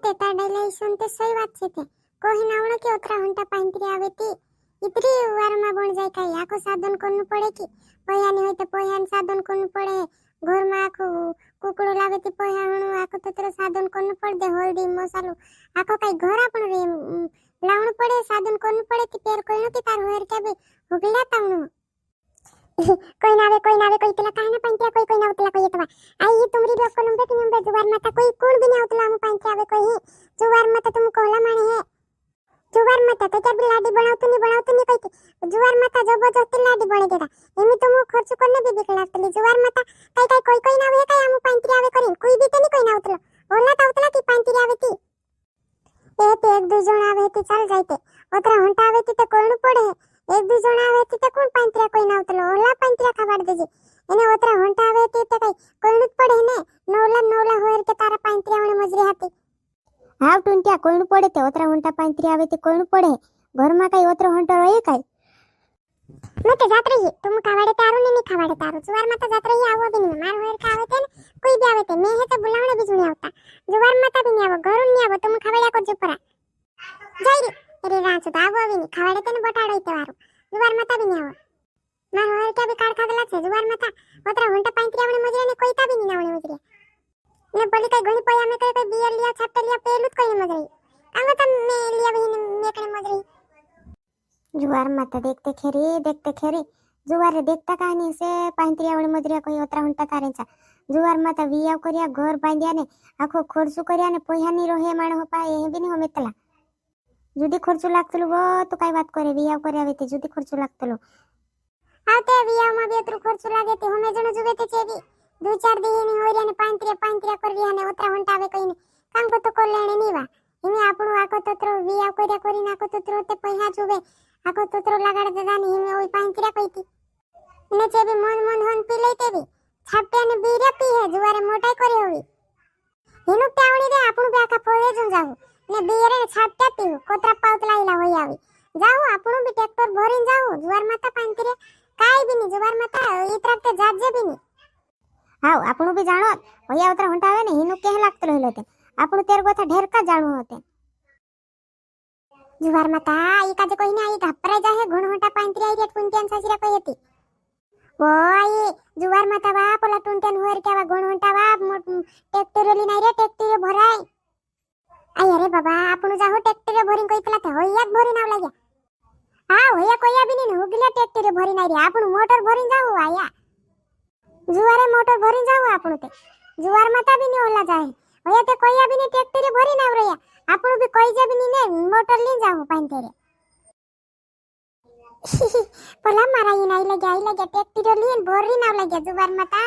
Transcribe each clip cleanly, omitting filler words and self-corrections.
ते ताडायला ते सही बात छे ते कोही नावण के उतरा घंटा पांतरी आवे ती इतरी वारमा बन जाय काय आखो साधन कोन पड़े की पयानी होय तो पयान साधन कोन पड़े घर में आखो कुकड़ो लावे ती पया हणो आखो तत्र साधन कोन पड़ दे हळदी मसालो आखो काय घर आपण रे लावण पड़े साधन कोन पड़े ती पेर कोइनो की तार होर के बे हुगला तावणो कोई नावे कोई तुला काय ना पांत्या कोई ना उतला कोई येतवा आई ही तुमरी बे कोलंबे की नंबे जुवार माता कोई कोण भी ना उतला मु पांत्या आवे कोई जुवार माता तुम कोला माने है जुवार माता तो क्या लाडी बनावतो नहीं कोई जुवार माता जबरदस्ती लाडी बने देता एमी तो मु खर्च करने भी बिक लागतली जुवार माता काय कोई ना वे काय आमु पांत्या आवे करीन कोई भी तो नहीं कोई ना उतला ओला ता उतला की पांत्या आवे ती ए ते एक दो जण आवे ती चाल जायते ओतरा हंटा आवे ती तो कोण पड़े एक दो जण आवे ती तो कोण पांत्या कोई ना उतलो ओला पांत्या खवाड देजे એને ઓતરા હંટા આવે તે તો કઈ કોઈનું જ પડે ને નવલા હોર કે તારા પાંત્રી આવણે મજરી હતી હાવ ટુંટ્યા કોઈનું પડે તે ઓતરા હંટા પાંત્રી આવે તે કોઈનું પડે ઘરમાં કઈ ઓતરો હંટો રહે કઈ मैं तो जात रही तुम खावाड़े तारू नहीं खावाड़े तारू जुवार माता जात रही आवो भी नहीं मार होर का आवे ते कोई भी आवे ते मैं है तो बुलावणे भी नहीं आवता जुवार माता भी नहीं आवो घरून नहीं आवो तुम खावाड़े को जुपरा जाई रे अरे रांचो तो आवो भी नहीं खावाड़े ते बटाड़ो ते वारो जुवार माता भी नहीं आवो मार होर क्या भी काड़ खागला छे जुवार माता ओतरा हंटा पांत्री आवणे मजरे ने कोई ता भी नहीं आवणे मजरे ने बोली कई घणी पया में कई बियर लिया छापटे लिया पेलुत कोई मजरे आंगो तो मैं लिया भी मेकणे मजरे जुवार माता देखते खेरी जुवारे देखता कहानी से पांत्री आवणे मजरिया कोई ओतरा हंटा तारेचा जुवार माता वियाव कर्या घर बांध्या ने आखो खर्चो कर्या ने पोह्यानी रोहे माण होपा ए भी नहीं होमेतला जुदी खर्चो लागतलो वो तो काय बात करे वियाव कर्या वे ते जुदी खर्चो लागतलो आते वियाव में बेतरु खर्चो लागे ते हमें जण जुवे ते चेवी दो चार दिन होरिया ने पांत्रिया करविया ने ओतरा हंटावे कोई ने काम को तो कोल लेने नीवा हिमे आपणो आको तत्रो वियाव कर्या करी नाको तत्रो ते पैसा जुवे आको तत्रो लगाड़ देदा ने हिमे ओई पांत्रिया कईती ने चेवी मन होन पी लेते भी छापटे ने बीरे पी है जुवारे मोटाई करे होई हिनु टावणी रे आपणो बे आका पोहे जन जाऊ ने बीरे ने छापटे पीऊ कोतरा पाउतला इला होई आवी जाऊ आपणो भी ट्रैक्टर भरीन जाऊ जुवार माता पांत्रिया काय भी नहीं जुवार माता इतराते जाजे भी नहीं हाउ आपणो भी जानो भैया उतरा हंटा आवे ने हिनु केह लागतो रहलो ते आपणो तेर गोथा ढेर का जानो होते जुवार माता ई काजे कोई ने आई घपरा जाहे घण हंटा पांत्री आई रे टुंट्यान सासरा कोई हती ओ आई जुवार माता वा पोला टुंट्यान होर केवा घण हंटा वा ट्रैक्टर ली नाही रे ट्रैक्टर भराय आई अरे बाबा आपणो जाहो ट्रैक्टर भरीन कोई पला ते होयात भरीन आव लाग्या हाँ होया कोया भी नहीं होगल्या ट्रैक्टर भरी नाही रे आपण मोटर भरीन जाऊ आया जुवारे मोटर भरीन जाऊ आपण ते जुवार माता भी नहीं होला जाए होया ते कोया भी नहीं ट्रैक्टर भरी नाव रे आपण भी कोई जे भी नहीं ने मोटर ली जाऊ पांते रे पला मारा ई नाही लगे ट्रैक्टर ली भरी नाव लगे जुवार माता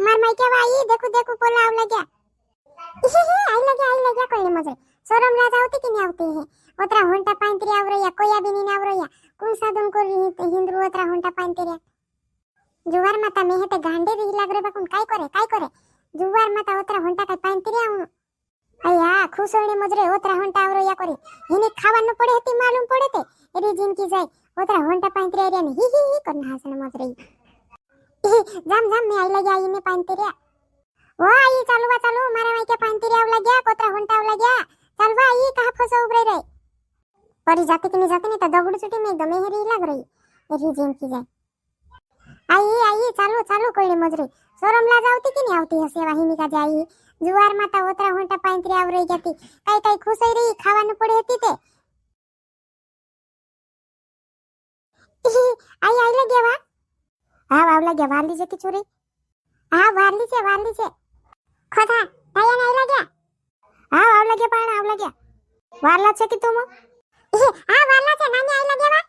मार माई के वाई देखो पला आव लगे आई लगे कोई मजे सोरम ला जावती कि नहीं आवती है ओतरा हंटा पांत्री आव रे कोया भी नहीं नाव रे कोण साधन कर हिंद्रू ओतरा हंटा पांत्री रे जुवार माता में हेते गांडे री लाग रे बाकुन काय करे जुवार माता ओतरा हंटा काय पांत्री आव अया खुसोणी मजरे ओतरा हंटा आव रे करी हिने खावानो पड़े हेती मालूम पड़े ते एरी जिनकी जाय ओतरा हंटा पांत्री रे ने ही करना हसन मजरे जाम में आई लगे आई ने पांत्री रे ओ आई चालू मारा माई के पांत्री आव लग्या कोतरा हंटा आव लग्या चलवा आई कहा फसो उबरे रे परी जाते कि नहीं तो दगड़ चुटी में एकदम हेरी लग रही एरी जिम की जाए आई चालू कोई मजरे सोरम ला जावती कि नहीं आवती है सेवा हिनी का जाई जुवार माता ओतरा हंटा पांत्री आव रही जाती काय खुश होई रही खावानु पड़े हती ते आई लगे वा हां आव लगे वारली जे की चोरी हां वारली छे खदा ताया नहीं लगे हां आव लगे पण आव लगे वारला छे की तुम हां वारला छे नानी आई लगे वा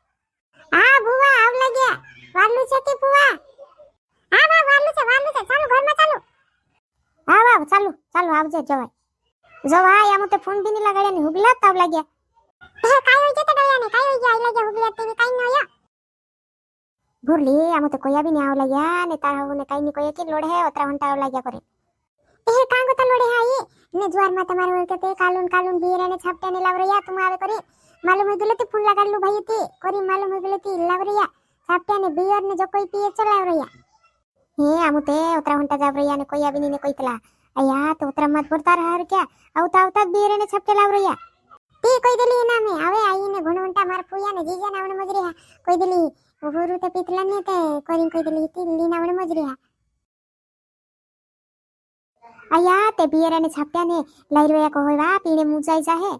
हां बुवा आव लगे वारलू छे की बुवा हां वारलू छे चालू घर में चालू हां वाह चालू आवजे जवाय या मते फोन भी नहीं लगाड्या ने हुगला ताव लगे काय होय ते गया ने काय होय आई लगे हुगला ते काय न होया भुरली या मते कोया भी नहीं आव लगे ने तारा ने काय नहीं कोया की लोड है ओतरा हंटा आव लगे करे ए कांगो त लोडे हाई ने ज्वार मा तमारे ओळखते कालून बीराने छापट्याने लावरया तुम आवे करी मालूम है गुलती फूल लगालू भाई ती करी मालूम है गुलती लावरया छापट्याने बीर ने जो कोई पिए चलावरया हे आमुते उतरा हंटा जावरया ने कोई आबिनी ने कोई तला अय्या तोत्रा मत पडता हार क्या आवता आवता बियरेने छपटे लावरया ती कोई दिली ना में आवे आईने घुणवंटा मार फुया ने जीजा नावणे मजरी हा कोई दिली होरू ते पितला ने ते कोरिन कोई दिली ती ली नावणे मजरी हा अय्या ते बियरेने छपट्याने लाईरया को होयवा पीणे मुजाई जाहे